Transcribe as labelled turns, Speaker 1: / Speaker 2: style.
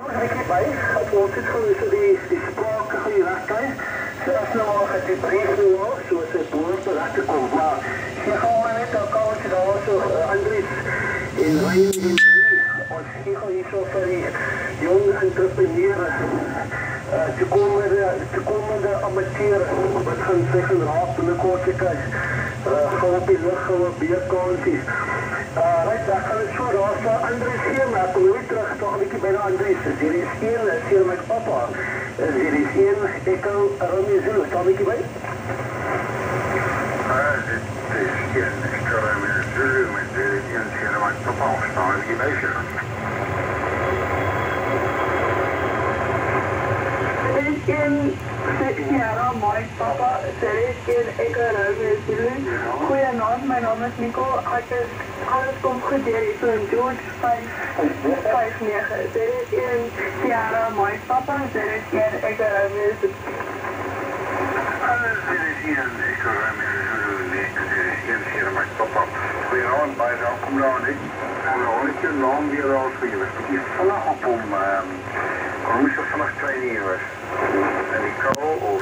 Speaker 1: Ek by, ons het gewees die sprake van die regtui. So as nou al het die brief nou al, soos het behoort te recht te kom. Maar jy gaan maar net al kans daar so, Andries en Ryan en Billy, ons jy gaan hier so vir die jong entrepreneur, toekomende amateur, wat gaan sy gaan raak binnenkort seker, gaan op die lucht, gaan op beerkansies. Right, ek gaan het so daar staan, Andries hier, maar ek kom nooit terug, toch een bykie bijna Andries, is hier is een, is hier my papa, is hier is een, Echo Romeo Zulu, staan bykie by?
Speaker 2: Dit is een, Echo Romeo Zulu, met dit is een, hier my papa, staan bykie by, sure.
Speaker 3: Dit is een, Sierra, Mike, papa, dit is een, Echo Romeo Zulu. Goeienaand, my naam is Nico, alles komt goed hier, so in George 559. Dit is een Sierra, Mike, papa, dit is een Echo Romeo Zulu.
Speaker 2: Dit is een, Echo Romeo Zulu, dit is een, Sierra, Mike, papa. Goeienaand, baie welkom daar, en nou hoor ek jou naam weer al vir jy was bykie vinnig op om, hoe is vannig 2 uur was? En die kou, of